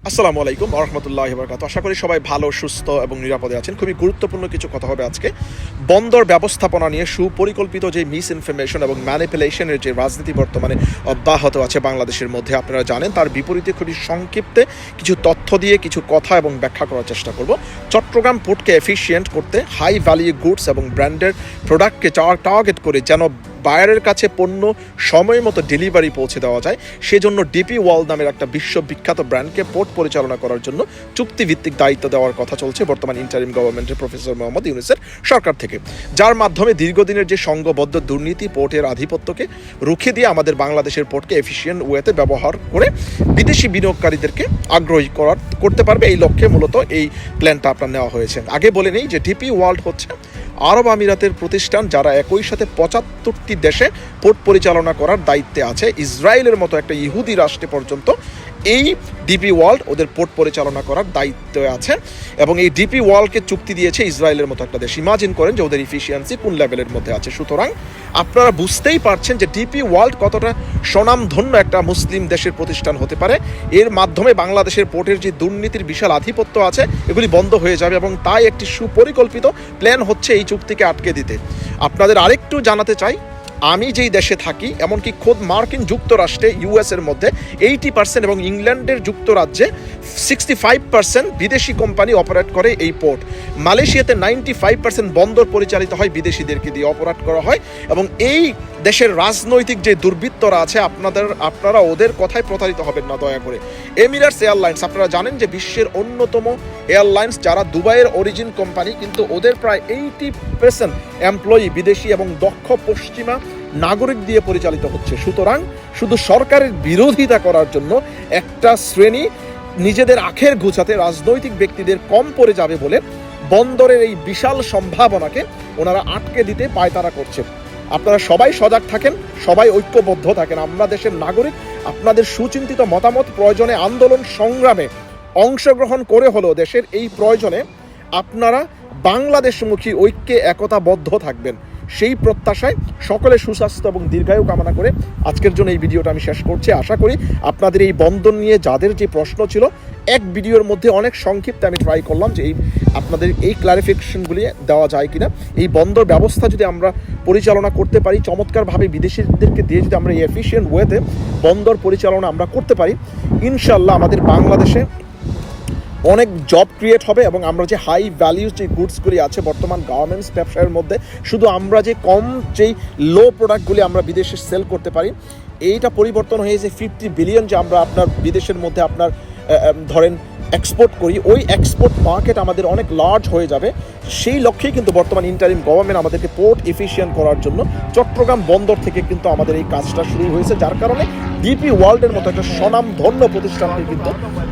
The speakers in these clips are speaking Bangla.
আসসালামু আলাইকুম ওয়া রাহমাতুল্লাহি ওয়া বারাকাতুহু। আশা করি সবাই ভালো, সুস্থ এবং নিরাপদে আছেন। খুবই গুরুত্বপূর্ণ কিছু কথা হবে আজকে। বন্দর ব্যবস্থাপনা নিয়ে সুপরিকল্পিত যে মিস ইনফরমেশন এবং ম্যানিপুলেশনের যে রাজনীতি বর্তমানে অব্যাহত আছে বাংলাদেশের মধ্যে, আপনারা জানেন। তার বিপরীতে খুবই সংক্ষিপ্তে কিছু তথ্য দিয়ে কিছু কথা এবং ব্যাখ্যা করার চেষ্টা করব। চট্টগ্রাম পোর্টকে এফিশিয়েন্ট করতে হাই ভ্যালিউ গুডস এবং ব্র্যান্ডের প্রোডাক্টকে টার্গেট করে যেন বায়ারের কাছে পণ্য সময় মতো ডেলিভারি পৌঁছে দেওয়া যায়, সেজন্য ডিপি ওয়ার্ল্ড নামের একটা বিশ্ববিখ্যাত ব্র্যান্ডকে পোর্ট পরিচালনা করার জন্য চুক্তিভিত্তিক দায়িত্ব দেওয়ার কথা চলছে বর্তমান ইন্টারিম গভর্নমেন্টের প্রফেসর মোহাম্মদ ইউনূসের সরকার থেকে, যার মাধ্যমে দীর্ঘদিনের যে সংঘবদ্ধ দুর্নীতি, পোর্টের আধিপত্যকে রুখে দিয়ে আমাদের বাংলাদেশের পোর্টকে এফিশিয়েন্ট ওয়েতে ব্যবহার করে বিদেশি বিনিয়োগকারীদেরকে আগ্রহী করতে পারবে। এই লক্ষ্যে মূলত এই প্ল্যানটা আপনার নেওয়া হয়েছে। আগে বলে নেই যে ডিপি ওয়ার্ল্ড হচ্ছে আরব আমিরাতের প্রতিষ্ঠান, যারা একই সাথে ৭৫টি দেশে পোর্ট পরিচালনা করার দায়িত্বে আছে। ইসরায়েলের মতো একটা ইহুদি রাষ্ট্রে পর্যন্ত এই ডিপি ওয়ার্ল্ড ওদের পোর্ট পরিচালনা করার দায়িত্বে আছে, এবং এই ডিপি ওয়ার্ল্ডকে চুক্তি দিয়েছে ইসরায়েলের মতো একটা দেশ। ইমাজিন করেন যে ওদের ইফিসিয়েন্সি কোন লেভেলের মধ্যে আছে। সুতরাং আপনারা বুঝতেই পারছেন যে ডিপি ওয়ার্ল্ড কতটা স্বনামধন্য একটা মুসলিম দেশের প্রতিষ্ঠান হতে পারে। এর মাধ্যমে বাংলাদেশের পোর্টের যে দুর্নীতির বিশাল আধিপত্য আছে এগুলি বন্ধ হয়ে যাবে, এবং তাই একটি সুপরিকল্পিত প্ল্যান হচ্ছে এই চুক্তিকে আটকে দিতে। আপনাদের আরেকটু জানাতে চাই, আমি যেই দেশে থাকি, এমনকি খোদ মার্কিন যুক্তরাষ্ট্রে ইউএসের মধ্যে 80% এবং ইংল্যান্ডের যুক্তরাজ্যে 65% বিদেশি কোম্পানি অপারেট করে এই পোর্ট। মালয়েশিয়াতে 95% বন্দর পরিচালিত হয় বিদেশিদেরকে দিয়ে অপারেট করা হয়, এবং এই দেশের রাজনৈতিক যে দুর্বৃত্তরা আছে আপনারা ওদের কথায় প্রতারিত হবেন না দয়া করে। এমিরেটস এয়ারলাইন্স, আপনারা জানেন যে বিশ্বের অন্যতম এয়ারলাইন্স, যারা দুবাইয়ের অরিজিন কোম্পানি, কিন্তু ওদের প্রায় 80% এমপ্লয়ি বিদেশি এবং দক্ষ পশ্চিমা নাগরিক দিয়ে পরিচালিত হচ্ছে। সুতরাং শুধু সরকারের বিরোধিতা করার জন্য একটা শ্রেণী নিজেদের আখের গুছাতে রাজনৈতিক ব্যক্তিদের কম পড়ে যাবে বলে বন্দরের এই বিশাল সম্ভাবনাকে ওনারা আটকে দিতে পায়তারা করছে। আপনারা সবাই সজাগ থাকেন, সবাই ঐক্যবদ্ধ থাকেন। আমরা দেশের নাগরিক, আপনাদের সুচিন্তিত মতামত প্রয়োজনে আন্দোলন সংগ্রামে অংশগ্রহণ করে হলেও দেশের এই প্রয়োজনে আপনারা বাংলাদেশমুখী ঐক্যে একতাবদ্ধ থাকবেন, সেই প্রত্যাশায় সকলে সুস্বাস্থ্য এবং দীর্ঘায়ু কামনা করে আজকের জন্য এই ভিডিওটা আমি শেষ করছি। আশা করি আপনাদের এই বন্দর নিয়ে যাদের যে প্রশ্ন ছিল, এক ভিডিওর মধ্যে অনেক সংক্ষিপ্ত আমি ট্রাই করলাম যে আপনাদের এই ক্লারিফিকেশনগুলি দেওয়া যায় কিনা। এই বন্দর ব্যবস্থা যদি আমরা পরিচালনা করতে পারি চমৎকারভাবে, বিদেশিদেরকে দিয়ে যদি আমরা এফিশিয়েন্ট ওয়েতে বন্দর পরিচালনা আমরা করতে পারি, ইনশাল্লাহ আমাদের বাংলাদেশে অনেক জব ক্রিয়েট হবে, এবং আমরা যে হাই ভ্যালিউ যে গুডসগুলি আছে বর্তমান গার্মেন্টস ব্যবসায়ের মধ্যে, শুধু আমরা যে কম যেই লো প্রোডাক্টগুলি আমরা বিদেশে সেল করতে পারি, এইটা পরিবর্তন হয়েছে 50 বিলিয়ন যে আমরা আপনার বিদেশের মধ্যে আপনার ধরেন এক্সপোর্ট করি, ওই এক্সপোর্ট মার্কেট আমাদের অনেক লার্জ হয়ে যাবে। সেই লক্ষ্যেই কিন্তু বর্তমান ইন্টারিম গভর্নমেন্ট আমাদেরকে পোর্ট এফিশিয়েন্ট করার জন্য চট্টগ্রাম বন্দর থেকে কিন্তু আমাদের এই কাজটা শুরু হয়েছে, যার কারণে ডিপি ওয়ার্ল্ডের মতো একটা স্বনামধন্য প্রতিষ্ঠানকে কিন্তু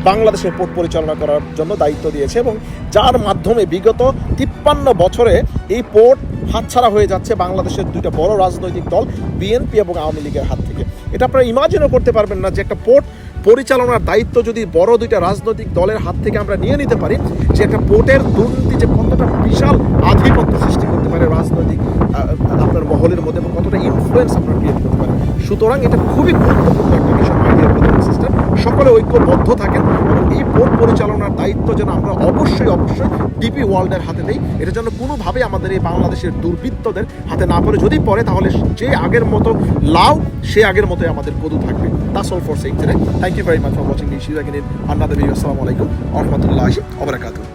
বাংলাদেশের পোর্ট পরিচালনা করার জন্য দায়িত্ব দিয়েছে, এবং যার মাধ্যমে বিগত 53 বছরে এই পোর্ট হাতছাড়া হয়ে যাচ্ছে বাংলাদেশের দুইটা বড় রাজনৈতিক দল বিএনপি এবং আওয়ামী লীগের হাত থেকে। এটা আপনারা ইমাজিনও করতে পারবেন না যে একটা পোর্ট পরিচালনার দায়িত্ব যদি বড় দুইটা রাজনৈতিক দলের হাত থেকে আমরা নিয়ে নিতে পারি, যে একটা পোর্টের দুর্নীতি যে কতটা বিশাল আধিপত্য সৃষ্টি করতে পারে রাজনৈতিক আপনার মহলের মধ্যে, এবং কতটা ইনফ্লুয়েন্স আপনার ক্রিয়েট করতে পারে। সুতরাং এটা খুবই গুরুত্বপূর্ণ একটা বিষয়। সিস্টেম সকলে ঐক্যবদ্ধ থাকেন, এবং এই পোর্ট পরিচালনার দায়িত্ব যেন আমরা অবশ্যই ডিপি ওয়ার্ল্ডের হাতে দেই। এটা যেন কোনোভাবে আমাদের এই বাংলাদেশের দুর্বৃত্তদের হাতে না পড়ে। যদি পড়ে তাহলে যে আগের মতো লাউ, সে আগের মতোই আমাদের কদু থাকবে। That's all for saying today. Thank you very much for watching the issue again in another video. Assalamu alaikum wa rahmatullahi wa barakatuh.